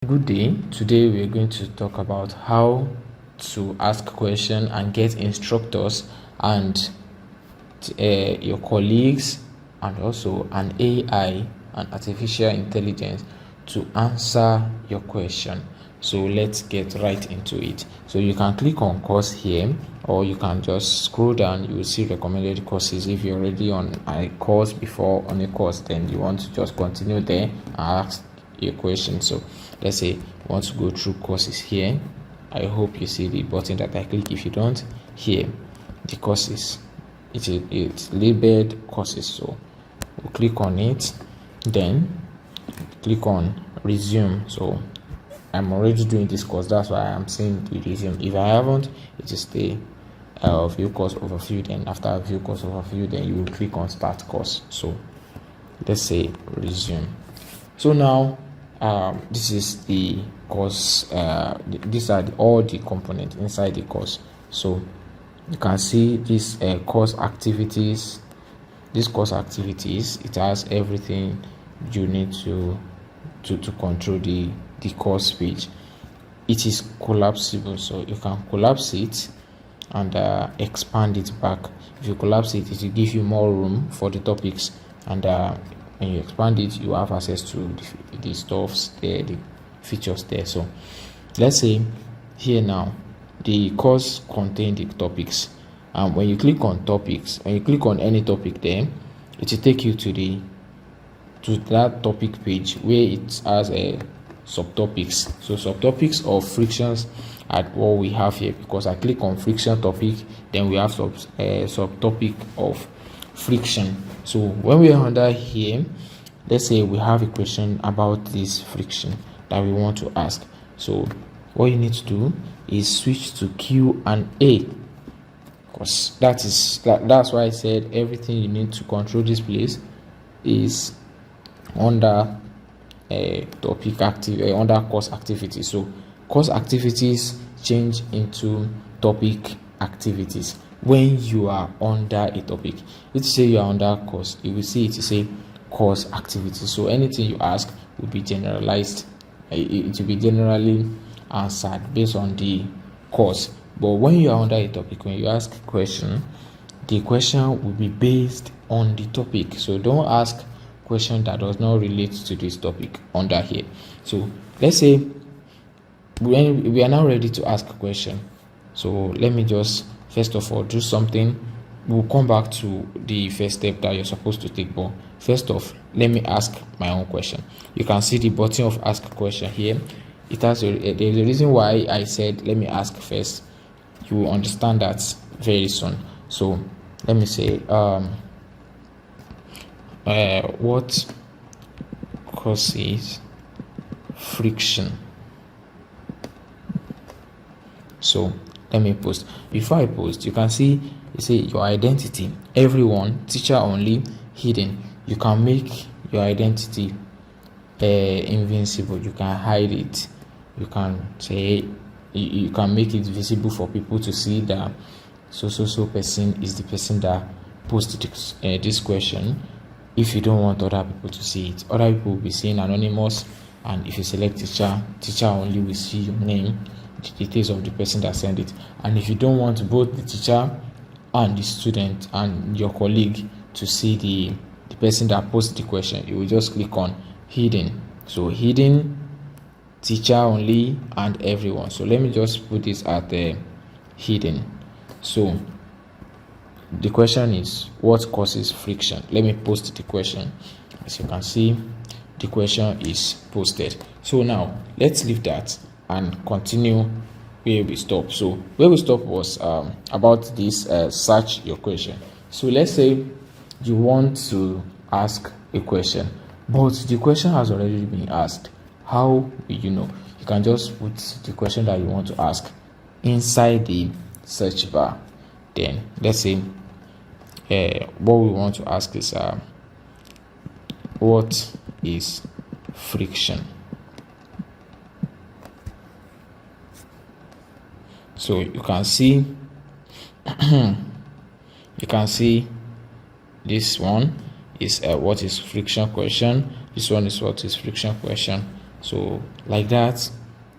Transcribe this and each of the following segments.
Good day. Today we are going to talk about how to ask questions and get instructors and your colleagues and also an AI and artificial intelligence to answer your question. So let's get right into it. So you can click on course here, or you can just scroll down. You will see recommended courses. If you're already on a course before on a course, then you want to just continue there and ask your question. So let's say you want to go through courses here. I hope you see the button that I click. If you don't, here the courses, it's labeled courses. So we'll click on it, then click on resume. So I'm already doing this course, that's why I'm saying the resume. If I haven't, it is the view course overview. Then after view course overview, then you will click on start course. So let's say resume. So now this is the course. These are all the components inside the course. So you can see this course activities. This course activities, it has everything you need to control the course page. It is collapsible, so you can collapse it and expand it back. If you collapse it, it will give you more room for the topics, and when you expand it, you have access to the stuffs there, the features there. So let's say here now the course contains the topics, and when you click on topics, when you click on any topic there, it will take you to that topic page where it has a subtopics. So subtopics of frictions are what we have here, because I click on friction topic, then we have subtopic of friction. So when we are under here, let's say we have a question about this friction that we want to ask. So what you need to do is switch to Q&A, because that's why I said everything you need to control this place is under topic active under course activities. So course activities change into topic activities when you are under a topic. If you say you are under course, you will see it to say course activities. So anything you ask will be generalized. It will be generally answered based on the course. But when you are under a topic, when you ask a question, the question will be based on the topic. So don't ask question that does not relate to this topic under here. So let's say when we are now ready to ask a question. So let me just first of all do something. We'll come back to the first step that you're supposed to take, but first off, let me ask my own question. You can see the button of ask a question here. It has there's a reason why I said let me ask first. You will understand that very soon. So let me say what causes friction? So let me post. Before I post, you can see you say your identity, everyone, teacher only, hidden. You can make your identity invincible. You can hide it. You can say you can make it visible for people to see that so person is the person that posted this question. If you don't want other people to see it, other people will be seeing anonymous, and if you select teacher only will see your name, the details of the person that sent it. And if you don't want both the teacher and the student and your colleague to see the person that posted the question, you will just click on hidden. So hidden, teacher only, and everyone. So let me just put this at hidden. So the question is, what causes friction? Let me post the question. As you can see, the question is posted. So now let's leave that and continue where we stop. So where we stopped was about this search your question. So let's say you want to ask a question, but the question has already been asked. How will you know? You can just put the question that you want to ask inside the search bar. Then let's say what we want to ask is what is friction? So you can see this one is what is friction question. This one is what is friction question. So like that,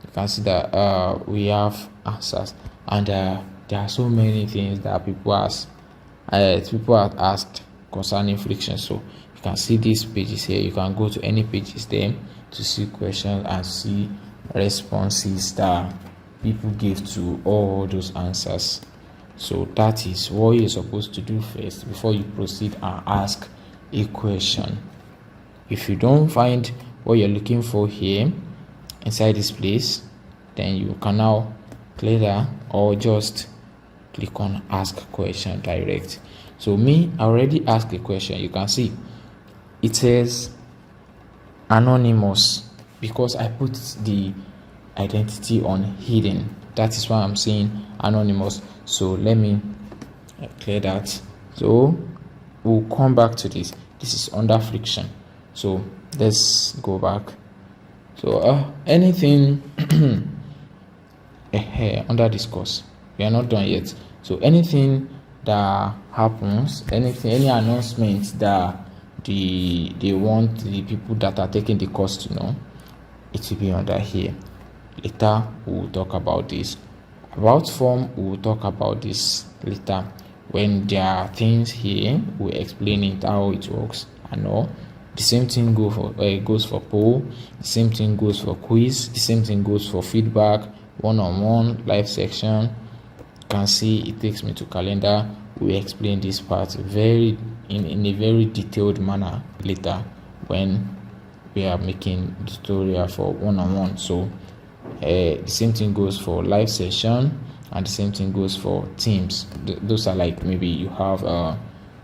you can see that we have answers, and there are so many things that people have asked concerning friction. So you can see these pages here. You can go to any pages there to see questions and see responses that people give to all those answers. So that is what you're supposed to do first before you proceed and ask a question. If you don't find what you're looking for here inside this place, then you can now clear that or just click on ask question direct. So I already asked a question. You can see it says anonymous because I put the identity on hidden. That is why I'm saying anonymous. So let me clear that. So we'll come back to this. This is under friction. So let's go back. So anything under discourse, we are not done yet. So anything that happens, any announcement that they want the people that are taking the course to know, it will be under here. Later we'll talk about this. About form, we'll talk about this later. When there are things here, we'll explain it how it works and all. The same thing goes for poll. The same thing goes for quiz. The same thing goes for feedback, one-on-one, live section. You can see it takes me to calendar. We explain this part in a very detailed manner later when we are making the tutorial for one-on-one. So the same thing goes for live session, and the same thing goes for teams. Those are like maybe you have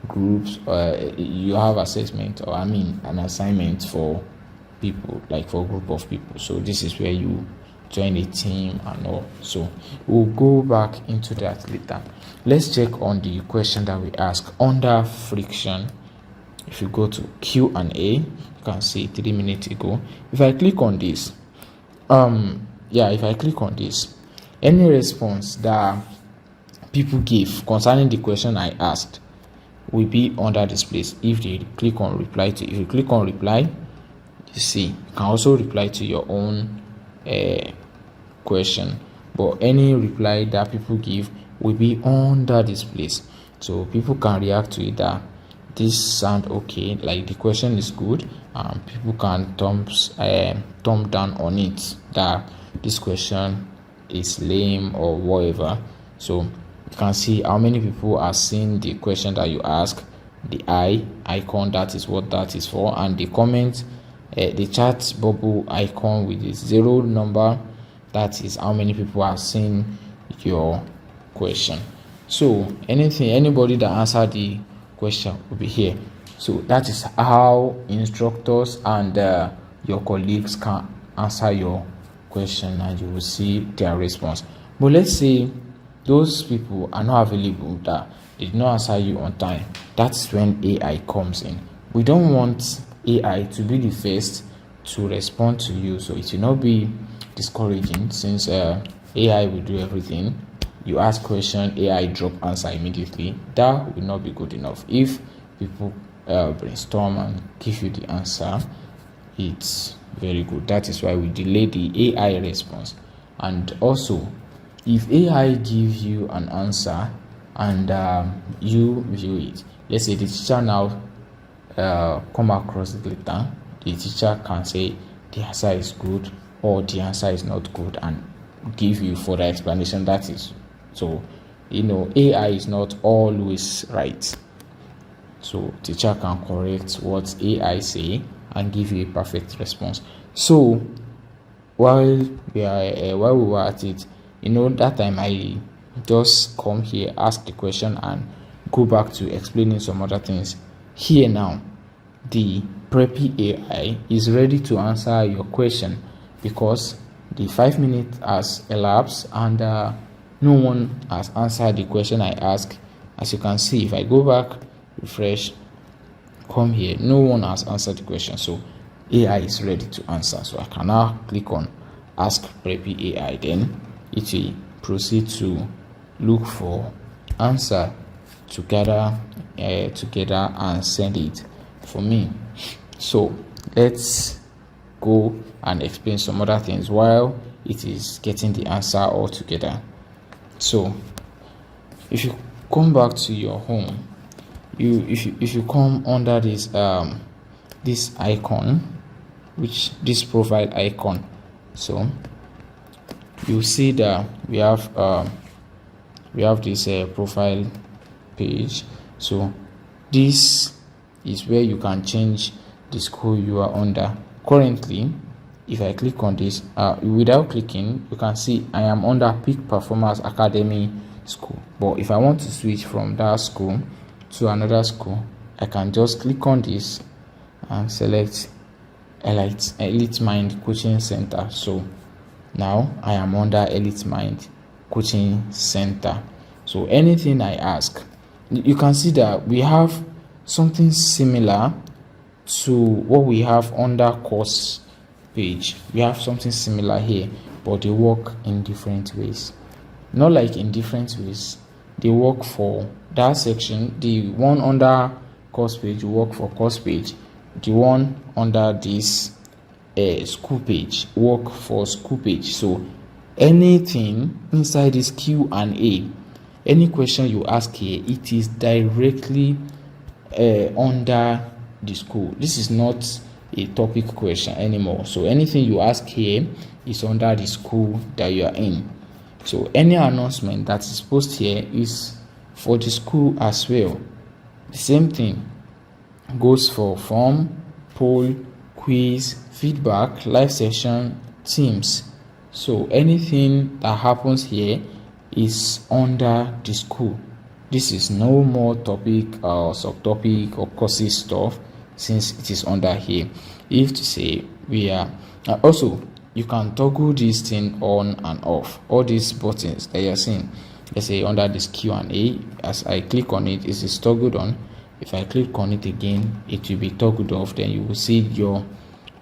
groups, you have assessment, or an assignment for people, like for a group of people. So this is where you join a team and all. So we'll go back into that later. Let's check on the question that we ask under friction. If you go to Q&A, you can see 3 minutes ago. If I click on this, if I click on this, any response that people give concerning the question I asked will be under this place. If they click on reply to, if you click on reply, you see you can also reply to your own question, but any reply that people give will be under this place, so people can react to it that this sound okay, like the question is good, and people can thumb down on it that this question is lame or whatever. So you can see how many people are seeing the question that you ask, the icon, that is what that is for, and the comment, the chat bubble icon with the 0 number, that is how many people are seeing your question. So anybody that answered the question will be here. So that is how instructors and your colleagues can answer your question, and you will see their response. But let's say those people are not available, that they did not answer you on time. That's when AI comes in. We don't want AI to be the first to respond to you, so it will not be discouraging, since AI will do everything. You ask question, AI drop answer immediately. That will not be good enough. If people brainstorm and give you the answer, it's very good. That is why we delay the AI response. And also, if AI gives you an answer and you view it, let's say the teacher now come across it later, the teacher can say the answer is good or the answer is not good and give you further explanation. That is, so AI is not always right, so teacher can correct what AI say and give you a perfect response. So while we were at it, that time I just come here, ask the question, and go back to explaining some other things. Here now, the Preppy AI is ready to answer your question because the 5 minutes has elapsed and no one has answered the question I asked. As you can see, if I go back, refresh, come here, no one has answered the question, so AI is ready to answer. So I can now click on ask Preppy AI, then it will proceed to look for answer together and send it for me. So let's go and explain some other things while it is getting the answer all together. So if you come back to your home, if you come under this this icon, which this profile icon, so you see that we have this profile page. So this is where you can change the school you are under. Currently, if I click on this, without clicking, you can see I am under Peak Performance Academy school. But if I want to switch from that school to another school, I can just click on this and select Elite Mind Coaching Center. So now I am under Elite Mind Coaching Center. So anything I ask, you can see that we have something similar to what we have under course page. We have something similar here, but they work in different ways. Not like in different ways, they work for that section. The one under course page will work for course page. The one under this school page work for school page. So anything inside this Q&A, any question you ask here, it is directly under the school. This is not a topic question anymore. So anything you ask here is under the school that you are in. So any announcement that is posted here is for the school as well. The same thing goes for form, poll, quiz, feedback, live session, teams. So anything that happens here is under the school. This is no more topic or subtopic or courses stuff, since it is under here. If to say we are also, you can toggle this thing on and off. All these buttons that you're seeing, let's say under this Q&A, as I click on it, it is toggled on. If I click on it again, it will be toggled off. Then you will see your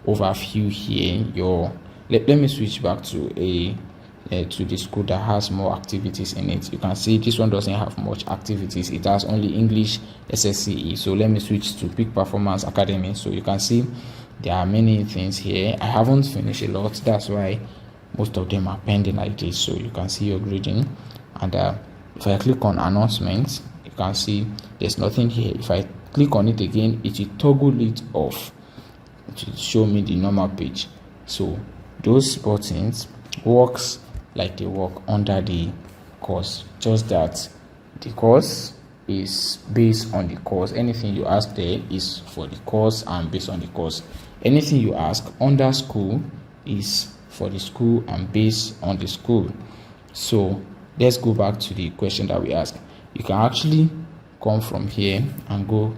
overview here. Let me switch back to the school that has more activities in it. You can see this one doesn't have much activities. It has only English SSCE. So let me switch to Peak Performance Academy. So you can see there are many things here. I haven't finished a lot, that's why most of them are pending like this. So you can see your grading. And if I click on announcements, you can see there's nothing here. If I click on it again, it will toggle it off. It will show me the normal page. So those buttons works like they work under the course, just that the course is based on the course. Anything you ask there is for the course and based on the course. Anything you ask under school is for the school and based on the school. So let's go back to the question that we asked. You can actually come from here and go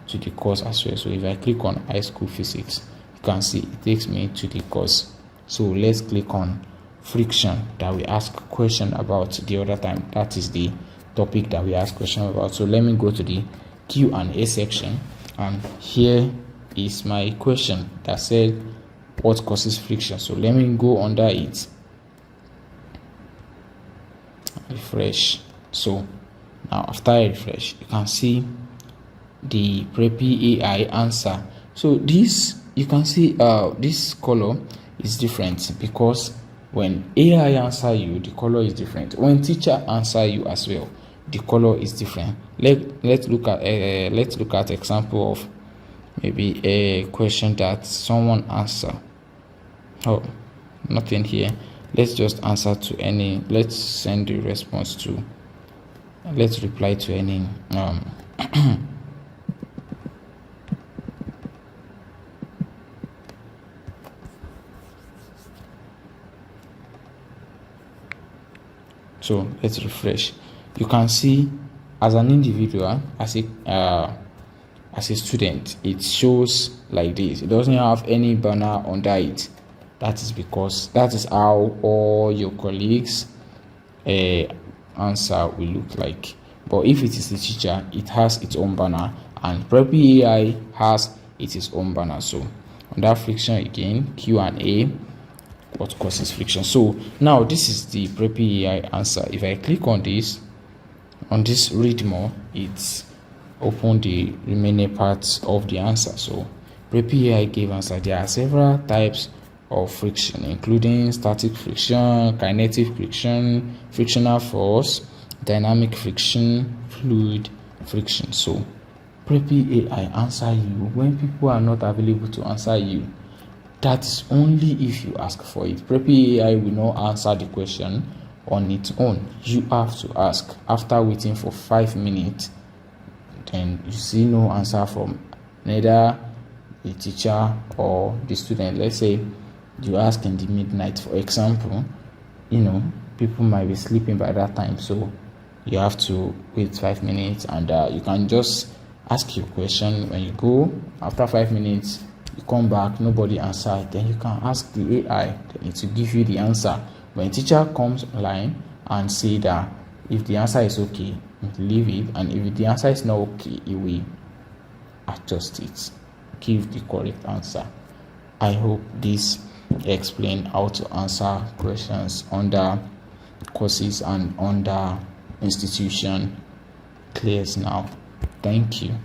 to the course as well. So if I click on high school physics, you can see it takes me to the course. So let's click on friction that we asked question about the other time. That is the topic that we asked question about. So let me go to the Q&A section, and here is my question that said what causes friction. So let me go under it, refresh. So now after I refresh, you can see the PrepCohort answer. So this, you can see this color is different because when AI answer you, the color is different. When teacher answer you as well, the color is different. Let's look at example of maybe a question that someone answer. Oh, nothing here. Let's just answer to any. Let's send the response to. Let's reply to any. So let's refresh. You can see as an individual, as a student, it shows like this. It doesn't have any banner under it. That is because that is how all your colleagues answer will look like. But if it is the teacher, it has its own banner, and PrepCohort has its own banner. So under friction again, Q&A, what causes friction? So now this is the PrepCohort answer. If I click on this read more, it's open the remaining parts of the answer. So PrepCohort gave answer. There are several types of friction, including static friction, kinetic friction, frictional force, dynamic friction, fluid friction. So Preppy AI answer you when people are not available to answer you. That's only if you ask for it. Preppy AI will not answer the question on its own. You have to ask. After waiting for 5 minutes, then you see no answer from neither the teacher or the student. Let's say you ask in the midnight, for example, people might be sleeping by that time, so you have to wait 5 minutes, and you can just ask your question. When you go after 5 minutes, you come back, nobody answered, then you can ask the AI, then it will give you the answer. When teacher comes online and say that if the answer is okay, leave it, and if the answer is not okay, it will adjust it, give the correct answer. I hope this explain how to answer questions under courses and under institution clears now. Thank you.